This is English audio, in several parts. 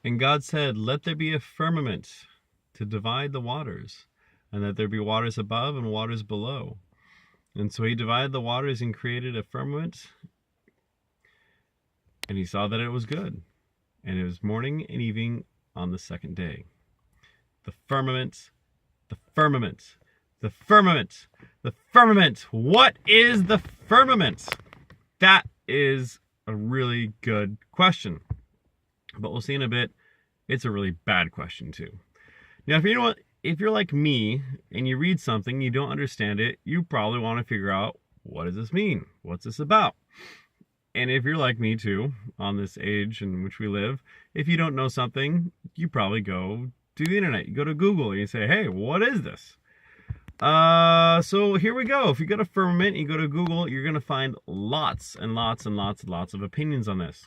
And God said, let there be a firmament to divide the waters, and that there be waters above and waters below. And so he divided the waters and created a firmament, and he saw that it was good. And it was morning and evening on the second day. The firmament, the firmament, the firmament, the firmament. What is the firmament? That is a really good question. But we'll see in a bit, it's a really bad question too. Now, if you're like me and you read something, you don't understand it, you probably want to figure out, what does this mean? What's this about? And if you're like me too, on this age in which we live, if you don't know something, you probably go to the internet. You go to Google and you say, hey, what is this? So here we go. If you go to Firmament, you go to Google, you're going to find lots and lots and lots and lots of opinions on this.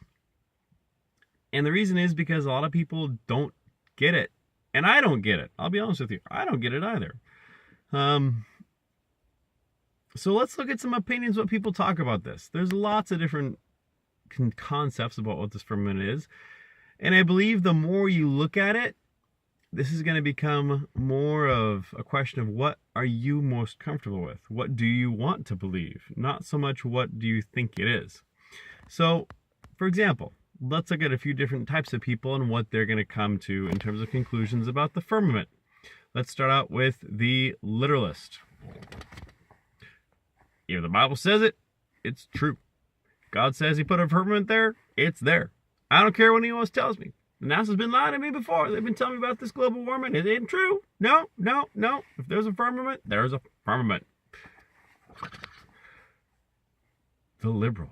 And the reason is because a lot of people don't get it. And I don't get it. I'll be honest with you. I don't get it either. So let's look at some opinions, what people talk about this. There's lots of different concepts about what this firmament is. And I believe the more you look at it, this is going to become more of a question of what are you most comfortable with? What do you want to believe? Not so much what do you think it is. So, for example, let's look at a few different types of people and what they're going to come to in terms of conclusions about the firmament. Let's start out with the literalist. If the Bible says it, it's true. God says he put a firmament there, it's there. I don't care what anyone else tells me. NASA's been lying to me before. They've been telling me about this global warming. It ain't true. No. If there's a firmament, there's a firmament. The liberal.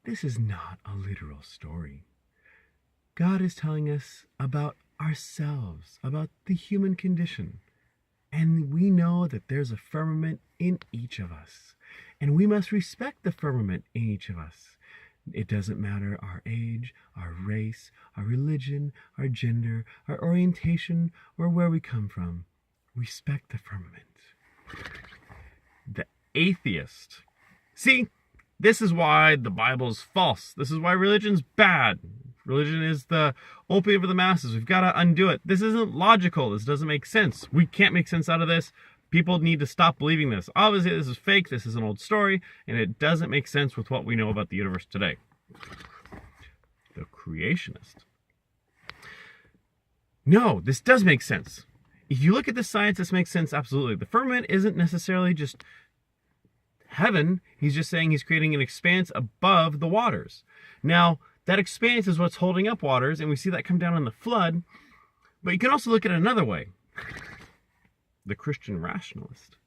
This is not a literal story. God is telling us about ourselves, about the human condition. And we know that there's a firmament in each of us. And we must respect the firmament in each of us. It doesn't matter our age, our race, our religion, our gender, our orientation, or where we come from. Respect the firmament. The atheist. See, this is why the Bible's false. This is why religion's bad. Religion is the opiate for the masses. We've got to undo it. This isn't logical. This doesn't make sense. We can't make sense out of this. People need to stop believing this. Obviously, this is fake. This is an old story, and it doesn't make sense with what we know about the universe today. The creationist. No, this does make sense. If you look at the science, this makes sense absolutely. The firmament isn't necessarily just heaven. He's just saying he's creating an expanse above the waters. Now, that expanse is what's holding up waters, and we see that come down in the flood. But you can also look at it another way. The Christian rationalist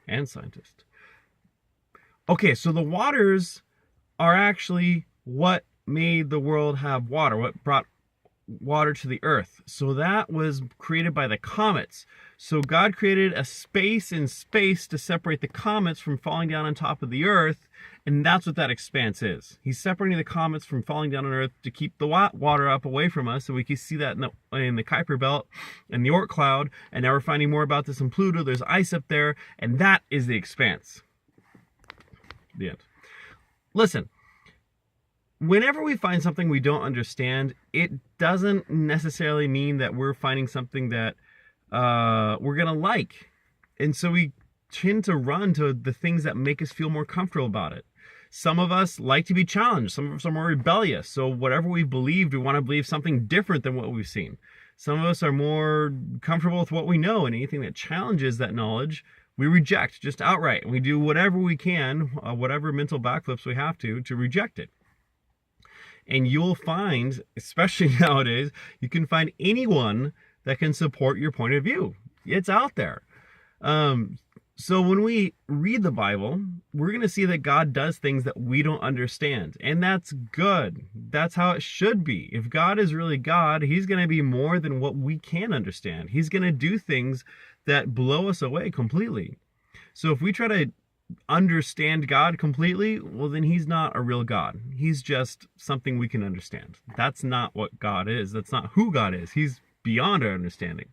and scientist. Okay, so the waters are actually what made the world have water, what brought water to the earth. So that was created by the comets. So God created a space in space to separate the comets from falling down on top of the earth, and that's what that expanse is. He's separating the comets from falling down on earth to keep the water up away from us, and we can see that in the Kuiper Belt and the Oort cloud, and now we're finding more about this in Pluto. There's ice up there, and that is the expanse. The end. Listen, whenever we find something we don't understand, it doesn't necessarily mean that we're finding something that we're going to like. And so we tend to run to the things that make us feel more comfortable about it. Some of us like to be challenged. Some of us are more rebellious. So whatever we've believed, we want to believe something different than what we've seen. Some of us are more comfortable with what we know, and anything that challenges that knowledge, we reject just outright. And we do whatever we can, whatever mental backflips we have to reject it. And you'll find, especially nowadays, you can find anyone that can support your point of view. It's out there. So when we read the Bible, we're going to see that God does things that we don't understand. And that's good. That's how it should be. If God is really God, he's going to be more than what we can understand. He's going to do things that blow us away completely. So if we try to understand God completely, well, then he's not a real God. He's just something we can understand. That's not what God is. That's not who God is. He's beyond our understanding.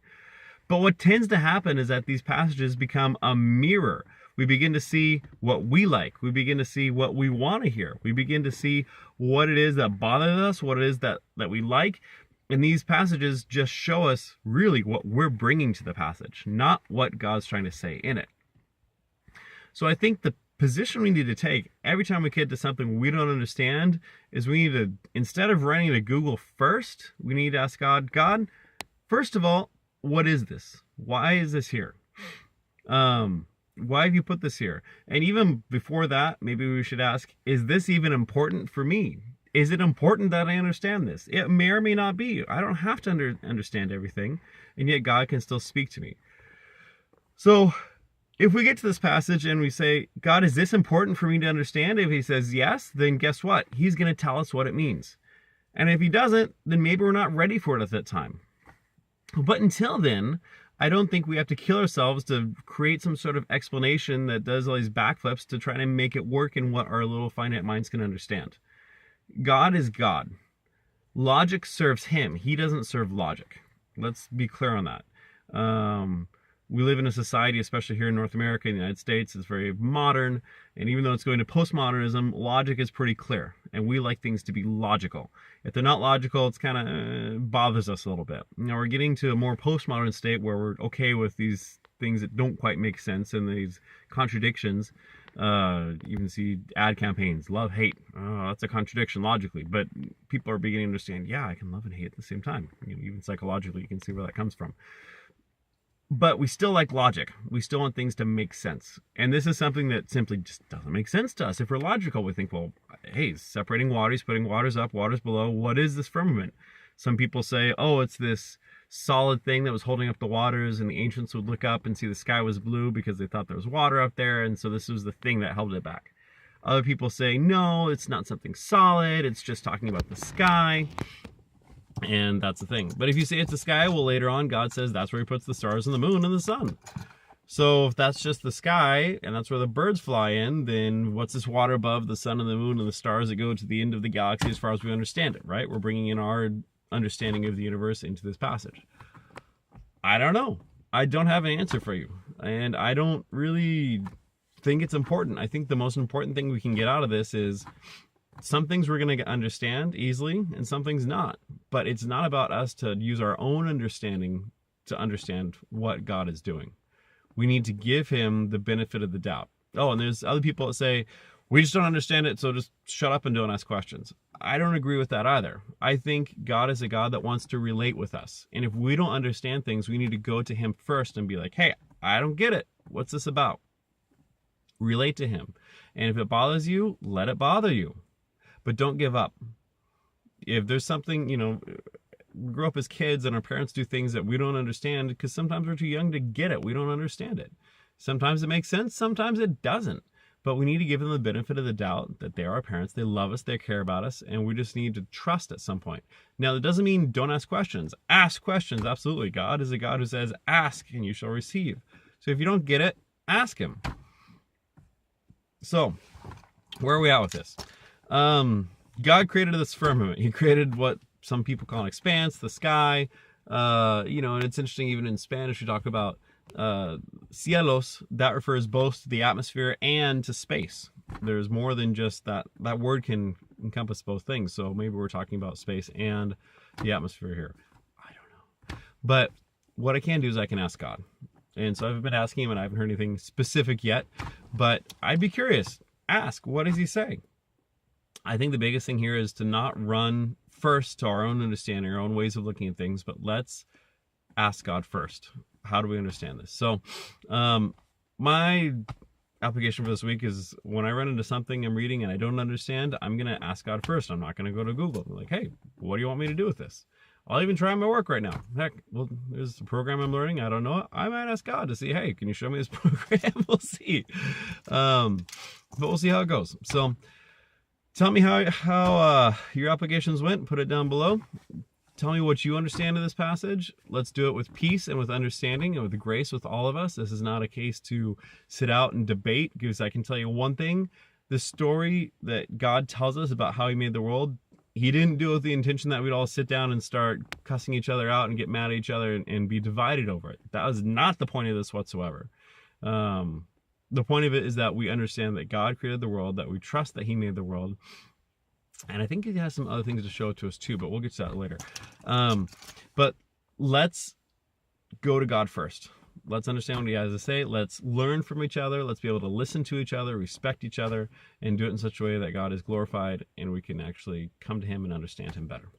But what tends to happen is that these passages become a mirror. We begin to see what we like. We begin to see what we want to hear. We begin to see what it is that bothers us, what it is that we like. And these passages just show us really what we're bringing to the passage, not what God's trying to say in it. So I think the position we need to take every time we get to something we don't understand is we need to, instead of running to Google first, we need to ask God, first of all, what is this? Why is this here? Why have you put this here? And even before that, maybe we should ask, is this even important for me? Is it important that I understand this? It may or may not be. I don't have to understand everything, and yet God can still speak to me. So if we get to this passage and we say, God, is this important for me to understand? If he says yes, then guess what? He's going to tell us what it means. And if he doesn't, then maybe we're not ready for it at that time. But until then, I don't think we have to kill ourselves to create some sort of explanation that does all these backflips to try to make it work in what our little finite minds can understand. God is God. Logic serves him. He doesn't serve logic. Let's be clear on that. We live in a society, especially here in North America, in the United States, it's very modern. And even though it's going to postmodernism, logic is pretty clear. And we like things to be logical. If they're not logical, it's kind of bothers us a little bit. Now we're getting to a more postmodern state where we're okay with these things that don't quite make sense and these contradictions. You can see ad campaigns, love, hate. Oh, that's a contradiction logically. But people are beginning to understand, yeah, I can love and hate at the same time. Even psychologically, you can see where that comes from. But we still like logic. We still want things to make sense. And this is something that simply just doesn't make sense to us. If we're logical, we think, well, hey, separating waters, putting waters up, waters below. What is this firmament? Some people say, oh, it's this solid thing that was holding up the waters, and the ancients would look up and see the sky was blue because they thought there was water up there, and so this was the thing that held it back. Other people say, no, it's not something solid. It's just talking about the sky. And that's the thing. But if you say it's the sky, well, later on, God says that's where he puts the stars and the moon and the sun. So if that's just the sky, and that's where the birds fly in, then what's this water above the sun and the moon and the stars that go to the end of the galaxy as far as we understand it, right? We're bringing in our understanding of the universe into this passage. I don't know. I don't have an answer for you. And I don't really think it's important. I think the most important thing we can get out of this is some things we're going to understand easily and some things not. But it's not about us to use our own understanding to understand what God is doing. We need to give him the benefit of the doubt. Oh, and there's other people that say, we just don't understand it, so just shut up and don't ask questions. I don't agree with that either. I think God is a God that wants to relate with us. And if we don't understand things, we need to go to him first and be like, hey, I don't get it. What's this about? Relate to him. And if it bothers you, let it bother you. But don't give up. If there's something, we grow up as kids and our parents do things that we don't understand because sometimes we're too young to get it. We don't understand it. Sometimes it makes sense. Sometimes it doesn't. But we need to give them the benefit of the doubt that they are our parents. They love us. They care about us. And we just need to trust at some point. Now, that doesn't mean don't ask questions. Ask questions. Absolutely. God is a God who says, ask and you shall receive. So if you don't get it, ask him. So where are we at with this? God created this firmament. He created what some people call an expanse, the sky. And it's interesting, even in Spanish, we talk about cielos. That refers both to the atmosphere and to space. There's more than just that. That word can encompass both things. So maybe we're talking about space and the atmosphere here. I don't know. But what I can do is I can ask God. And so I've been asking him and I haven't heard anything specific yet. But I'd be curious. Ask, what does he say? I think the biggest thing here is to not run first to our own understanding, our own ways of looking at things, but let's ask God first. How do we understand this? So my application for this week is when I run into something I'm reading and I don't understand, I'm going to ask God first. I'm not going to go to Google. I'm like, hey, what do you want me to do with this? I'll even try my work right now. Heck, well, there's a program I'm learning. I don't know it. I might ask God to see, hey, can you show me this program? We'll see. But we'll see how it goes. So tell me how your applications went. Put it down below. Tell me what you understand of this passage. Let's do it with peace and with understanding and with grace with all of us. This is not a case to sit out and debate, because I can tell you one thing. The story that God tells us about how he made the world, he didn't do it with the intention that we'd all sit down and start cussing each other out and get mad at each other and be divided over it. That was not the point of this whatsoever. the point of it is that we understand that God created the world, that we trust that he made the world. And I think he has some other things to show to us too, but we'll get to that later. But let's go to God first. Let's understand what he has to say. Let's learn from each other. Let's be able to listen to each other, respect each other, and do it in such a way that God is glorified and we can actually come to him and understand him better.